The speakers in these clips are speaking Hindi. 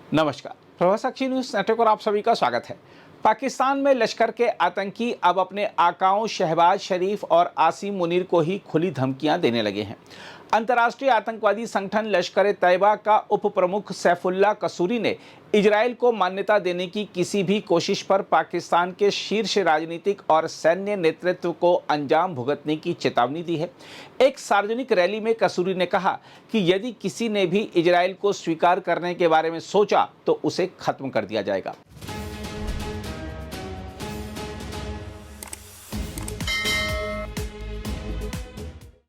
नमस्कार, प्रभासाक्षी न्यूज नेटवर्क और आप सभी का स्वागत है। पाकिस्तान में लश्कर के आतंकी अब अपने आकाओं शहबाज शरीफ और आसिम मुनीर को ही खुली धमकियां देने लगे हैं। अंतर्राष्ट्रीय आतंकवादी संगठन लश्कर तैयबा का उप प्रमुख सैफुल्लाह कसूरी ने इजराइल को मान्यता देने की किसी भी कोशिश पर पाकिस्तान के शीर्ष राजनीतिक और सैन्य नेतृत्व को अंजाम भुगतने की चेतावनी दी है। एक सार्वजनिक रैली में कसूरी ने कहा कि यदि किसी ने भी इजराइल को स्वीकार करने के बारे में सोचा तो उसे खत्म कर दिया जाएगा।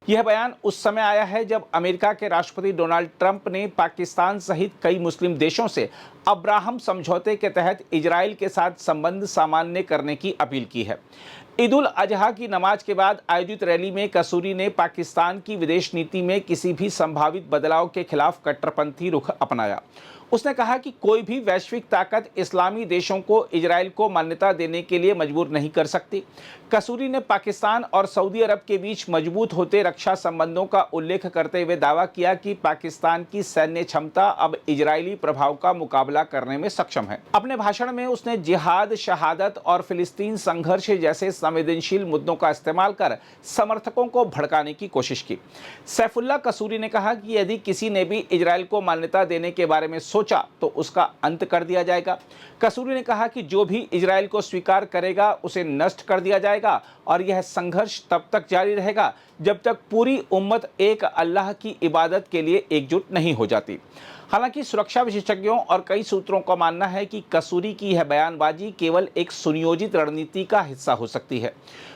यह बयान उस समय आया है जब अमेरिका के राष्ट्रपति डोनाल्ड ट्रंप ने पाकिस्तान सहित कई मुस्लिम देशों से अब्राहम समझौते के तहत इजराइल के साथ संबंध सामान्य करने की अपील की है। ईद उल अजहा की नमाज के बाद आयोजित रैली में कसूरी ने पाकिस्तान की विदेश नीति में किसी भी संभावित बदलाव के खिलाफ कट्टरपंथी रुख अपनाया। उसने कहा कि कोई भी वैश्विक ताकत इस्लामी देशों को इजराइल को मान्यता देने के लिए मजबूर नहीं कर सकती। कसूरी ने पाकिस्तान और सऊदी अरब के बीच मजबूत होते रक्षा संबंधों का उल्लेख करते हुए दावा किया कि पाकिस्तान की सैन्य क्षमता अब इजरायली प्रभाव का मुकाबला करने में सक्षम है। अपने भाषण में उसने जिहाद, शहादत और फिलिस्तीन संघर्ष जैसे संवेदनशील मुद्दों का इस्तेमाल कर समर्थकों को भड़काने की कोशिश की। सैफुल्लाह कसूरी ने कहा कि यदि किसी ने भी इजराइल को मान्यता देने के बारे में सोचा तो उसका अंत कर दिया जाएगा। कसूरी ने कहा कि जो भी इजराइल को स्वीकार करेगा उसे नष्ट कर दिया जाएगा और यह संघर्ष तब तक जारी रहेगा जब तक पूरी उम्मत एक अल्लाह की इबादत के लिए एकजुट नहीं हो जाती। हालांकि सुरक्षा विशेषज्ञों और कई सूत्रों का मानना है कि कसूरी की यह बयानबाजी केवल एक सुनियोजित रणनीति का हिस्सा हो सकती है।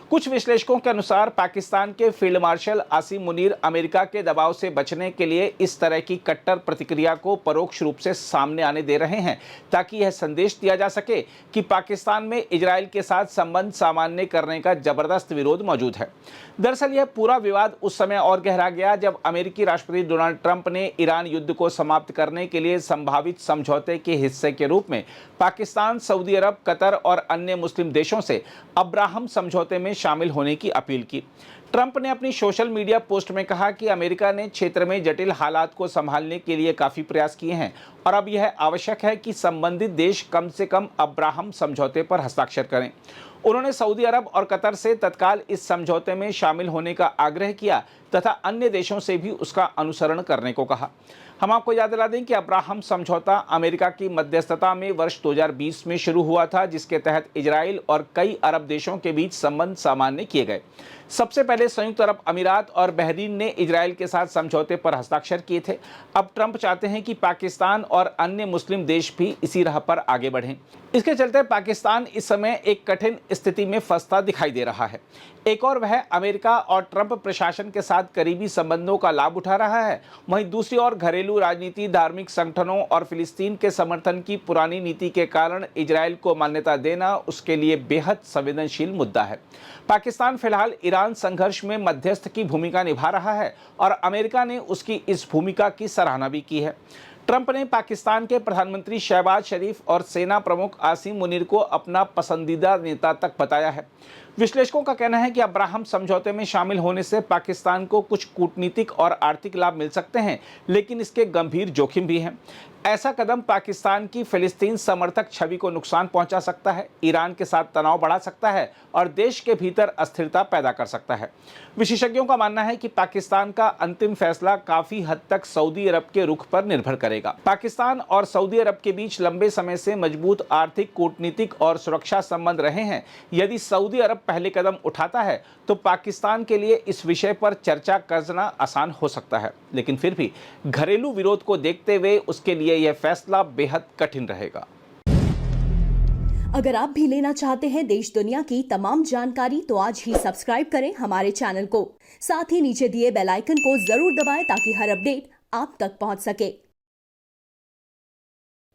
कुछ विश्लेषकों के अनुसार पाकिस्तान के field marshal Asim Munir America के दबाव से बचने के लिए इस तरह की कट्टर प्रतिक्रिया को परोक्ष रूप से सामने आने दे रहे हैं ताकि यह संदेश दिया जा सके कि पाकिस्तान में इजराइल के साथ संबंध सामान्य करने का जबरदस्त विरोध मौजूद है। दरअसल यह पूरा विवाद उस समय और गहरा गया जब अमेरिकी राष्ट्रपति डोनाल्ड ट्रंप ने ईरान युद्ध को समाप्त करने के लिए संभावित समझौते के हिस्से के रूप में पाकिस्तान, सऊदी अरब, कतर और अन्य मुस्लिम देशों से अब्राहम समझौते में शामिल होने की अपील की। ट्रंप ने अपनी सोशल मीडिया पोस्ट में कहा कि अमेरिका ने क्षेत्र में जटिल हालात को संभालने के लिए काफी प्रयास किए हैं और अब यह आवश्यक है कि संबंधित देश कम से कम अब्राहम समझौते पर हस्ताक्षर करें। उन्होंने सऊदी अरब और कतर से तत्काल इस समझौते में शामिल होने का आग्रह किया तथा अन्य देशों से भी उसका अनुसरण करने को कहा। हम आपको याद दिला दें कि अब्राहम समझौता अमेरिका की मध्यस्थता में वर्ष 2020 में शुरू हुआ था, जिसके तहत इजराइल और कई अरब देशों के बीच संबंध सामान्य किए गए। सबसे पहले संयुक्त अरब अमीरात और बहरीन ने इजराइल के साथ समझौते पर हस्ताक्षर किए थे। अब ट्रंप चाहते हैं कि पाकिस्तान और अन्य मुस्लिम देश भी इसी राह पर आगे बढ़ें। इसके चलते पाकिस्तान इस समय एक कठिन स्थिति में फंसता दिखाई दे रहा है। एक और वह अमेरिका और ट्रंप प्रशासन के साथ करीबी संबंधों का लाभ उठा रहा है, वहीं दूसरी ओर घरेलू राजनीति, धार्मिक संगठनों और फिलिस्तीन के समर्थन की पुरानी नीति के कारण इजराइल को मान्यता देना उसके लिए बेहद संवेदनशील मुद्दा है। पाकिस्तान फिलहाल ईरान संघर्ष में मध्यस्थ की भूमिका निभा रहा है और अमेरिका ने उसकी इस भूमिका की सराहना भी की है। ट्रंप ने पाकिस्तान के प्रधानमंत्री शहबाज शरीफ और सेना प्रमुख आसिम मुनीर को अपना पसंदीदा नेता तक बताया है। विश्लेषकों का कहना है कि अब्राहम समझौते में शामिल होने से पाकिस्तान को कुछ कूटनीतिक और आर्थिक लाभ मिल सकते हैं, लेकिन इसके गंभीर जोखिम भी हैं। ऐसा कदम पाकिस्तान की फिलिस्तीन समर्थक छवि को नुकसान पहुंचा सकता है, ईरान के साथ तनाव बढ़ा सकता है और देश के भीतर अस्थिरता पैदा कर सकता है। विशेषज्ञों का मानना है कि पाकिस्तान का अंतिम फैसला काफी हद तक सऊदी अरब के रुख पर निर्भर करेगा। पाकिस्तान और सऊदी अरब के बीच लंबे समय से मजबूत आर्थिक, कूटनीतिक और सुरक्षा संबंध रहे हैं। यदि सऊदी अरब पहले कदम उठाता है तो पाकिस्तान के लिए इस विषय पर चर्चा करना आसान हो सकता है, लेकिन फिर भी घरेलू विरोध को देखते हुए उसके लिए यह फैसला बेहद कठिन रहेगा। अगर आप भी लेना चाहते हैं देश दुनिया की तमाम जानकारी तो आज ही सब्सक्राइब करें हमारे चैनल को। साथ ही नीचे दिए बेल आइकन को जरूर दबाएं ताकि हर अपडेट आप तक पहुंच सके।